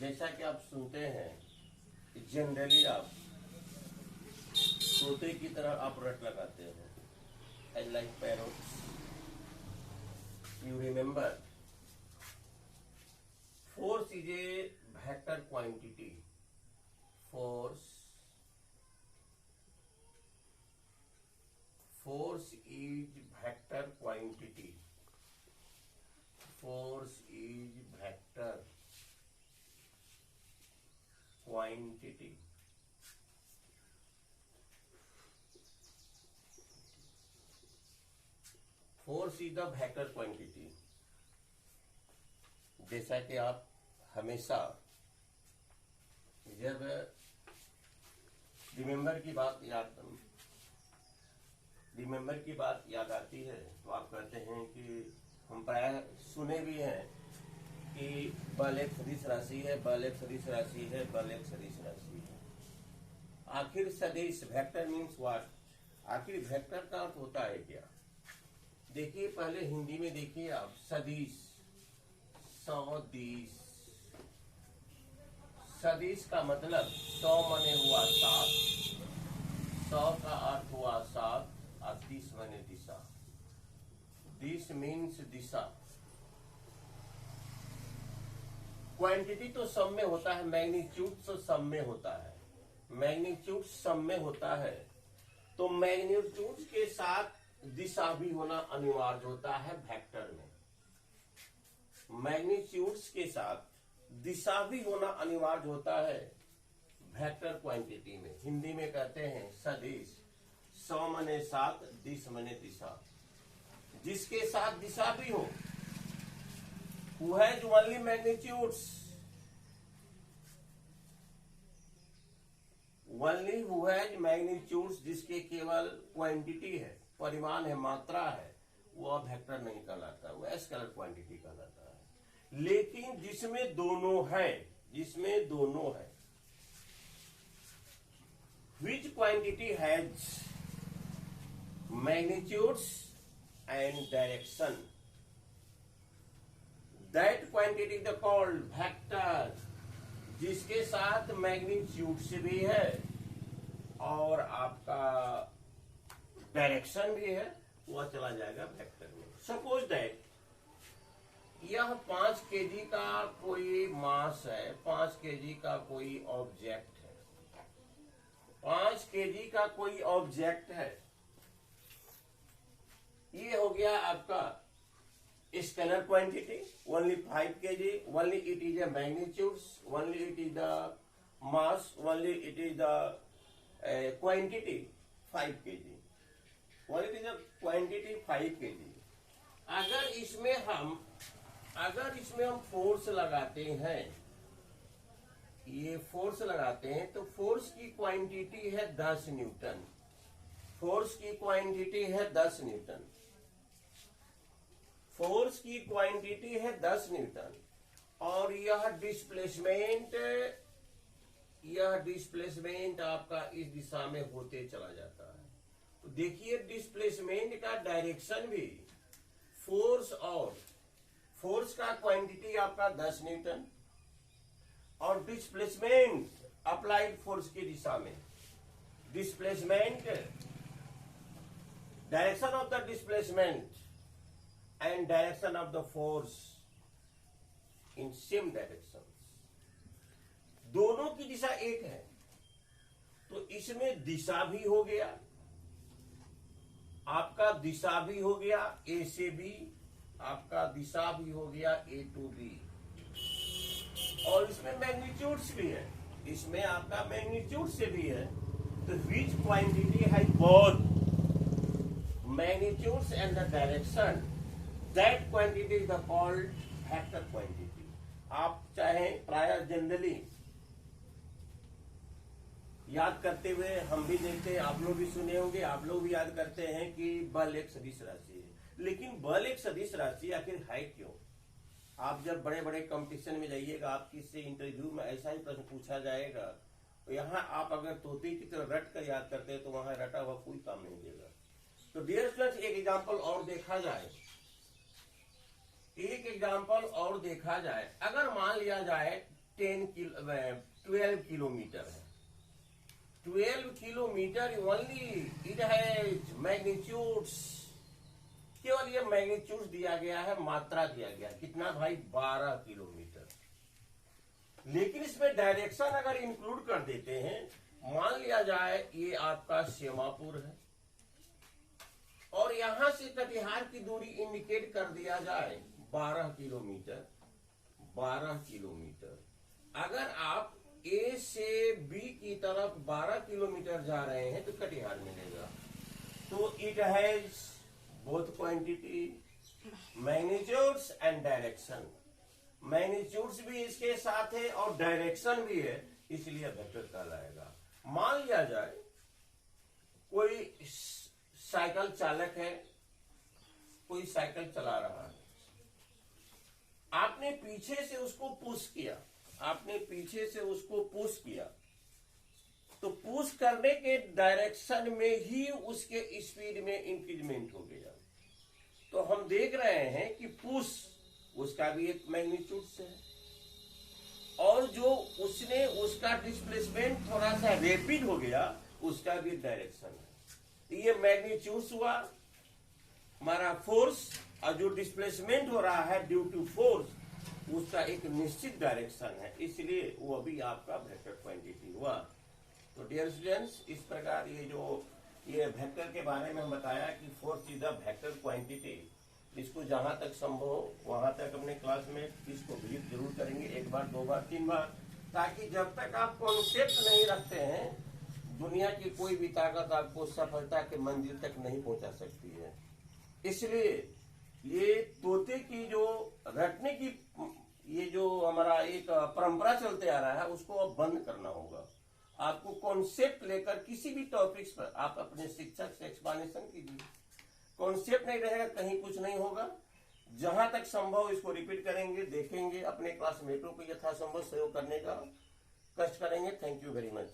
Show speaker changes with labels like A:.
A: जैसा कि आप सुनते हैं जनरली आप तोते की तरह आप रट लगाते हैं, I like parrots. You remember force is a vector quantity. Force is vector quantity. Force is vector quantity. Force is the vector quantity. जैसा कि आप हमेशा जब रिमेंबर की बात याद आती है तो आप कहते हैं कि हम प्राय सुने भी हैं कि बल एक सदिश राशि है, बल एक सदिश राशि है, बल एक सदिश राशि है। आखिर सदिश वेक्टर मीन्स व्हाट? आखिर वेक्टर का अर्थ होता है क्या? देखिए, पहले हिंदी में देखिए आप, सदिश, सदिश। सदिश का मतलब 100 मने हुआ 7, 100 का अर्थ हुआ 7 और 30 मने दिशा। दिस मीन्स दिशा। क्वांटिटी तो सब में होता है, मैग्नीट्यूड तो सब में होता है, मैग्नीट्यूड सब में होता है। तो मैग्नीट्यूड के साथ दिशा भी होना अनिवार्य होता है वेक्टर में। मैग्नीट्यूड्स के साथ दिशा भी होना अनिवार्य होता है वेक्टर क्वांटिटी में। हिंदी में कहते हैं सदिश, 100 मने 7, 30 मने दिशा। जिसके साथ दिशा भी हो, who has only magnitudes, only who has magnitudes, जिसके केवल क्वांटिटी है, परिमाण है, मात्रा है, वो वेक्टर नहीं कहलाता, वो स्केलर क्वांटिटी कहलाता है। लेकिन जिसमें दोनों है, जिसमें दोनों है, which quantity has magnitudes and direction, that quantity is called vector। जिसके साथ मैग्नीट्यूड्स भी है और आपका डायरेक्शन भी है, वह चला जाएगा वेक्टर में। सपोज दैट यह 5 केजी का कोई मास है, 5 केजी का कोई ऑब्जेक्ट है, 5 केजी का कोई ऑब्जेक्ट है। ये हो गया आपका scalar quantity, only 5 kg, only it is a magnitude, only it is the mass, only it is the quantity 5 kg, only it is the quantity 5 kg। अगर इसमें हम फोर्स लगाते हैं, ये फोर्स लगाते हैं, तो फोर्स की क्वांटिटी है 10 न्यूटन। फोर्स की क्वांटिटी है 10 न्यूटन। फोर्स की क्वांटिटी है 10 न्यूटन और यह डिस्प्लेसमेंट आपका इस दिशा में होते चला जाता है। तो देखिए, डिस्प्लेसमेंट का डायरेक्शन भी फोर्स का क्वांटिटी आपका 10 न्यूटन और डिस्प्लेसमेंट अप्लाइड फोर्स की दिशा में, displacement, direction of the displacement and direction of the force in same direction, दोनों की दिशा एक है। तो इसमें दिशा भी हो गया, आपका दिशा भी हो गया ए से बी, आपका दिशा भी हो गया ए टू बी, और इसमें मैग्नीट्यूड्स भी है, इसमें आपका मैग्नीट्यूड से भी है। तो which quantity has both magnitudes and the direction, that quantity is called vector quantity। आप चाहे प्राय जनरली याद करते हुए हम भी देखते हैं, आप लोग भी सुने होंगे, आप लोग भी याद करते हैं कि बल एक सदिश राशि है। लेकिन बल एक सदिश राशि आखिर है क्यों? आप जब बड़े बड़े कंपटीशन में जाइएगा, आपकी से इंटरव्यू में ऐसा ही प्रश्न पूछा जाएगा, तो यहाँ आप अगर तोते की तरह रट कर याद करते हैं तो वहां रटा हुआ कोई काम नहीं देगा। तो डियर स्टूडेंट्स, एक एग्जाम्पल और देखा जाए, अगर मान लिया जाए 12 किलोमीटर है। 12 kilometre only it has magnitudes. केवल ये मैग्नीट्यूड दिया गया है, मात्रा दिया गया है। कितना भाई? 12 किलोमीटर। लेकिन इसमें डायरेक्शन अगर इंक्लूड कर देते हैं, मान लिया जाए ये आपका सेमापुर है और यहां से कटिहार की दूरी इंडिकेट कर दिया जाए 12 किलोमीटर। 12 किलोमीटर अगर आप ए से बी की तरफ 12 किलोमीटर जा रहे हैं तो कटिहार मिलेगा। तो it has both quantity, magnitudes and direction. Magnitudes भी इसके साथ है और डायरेक्शन भी है, इसलिए वेक्टर कहलाएगा। मान लिया जाए कोई साइकिल चालक है, कोई साइकिल चला रहा है, आपने पीछे से उसको पुश किया, आपने पीछे से उसको पुश किया, तो पुश करने के डायरेक्शन में ही उसके स्पीड में इंक्रीजमेंट हो गया। तो हम देख रहे हैं कि पुश उसका भी एक मैग्नीट्यूड से है और जो उसने उसका डिस्प्लेसमेंट थोड़ा सा रैपिड हो गया, उसका भी डायरेक्शन है। ये मैग्नीट्यूड हुआ हमारा फोर्स, और जो डिस्प्लेसमेंट हो रहा है ड्यू टू फोर्स, उसका एक निश्चित डायरेक्शन है, इसलिए वो भी आपका वेक्टर क्वांटिटी हुआ। तो डियर स्टूडेंट्स, इस प्रकार ये वेक्टर के बारे में हम बताया कि force is the vector quantity. इसको जहां तक संभव हो वहां तक अपने क्लास में इसको विजिट जरूर करेंगे, 1 बार 2 बार 3 बार, ताकि जब तक आप कॉन्सेप्ट नहीं रखते हैं, दुनिया की कोई भी ताकत आपको सफलता के मंजिल तक नहीं पहुंचा सकती है। इसलिए ये तोते की जो रटने की ये जो हमारा एक परंपरा चलते आ रहा है, उसको अब बंद करना होगा। आपको कॉन्सेप्ट लेकर किसी भी टॉपिक्स पर आप अपने शिक्षक से एक्सप्लेनेशन कीजिए। कॉन्सेप्ट नहीं रहेगा कहीं कुछ नहीं होगा। जहां तक संभव इसको रिपीट करेंगे, देखेंगे, अपने क्लासमेटों को यथासंभव सहयोग करने का कष्ट करेंगे। Thank you very much.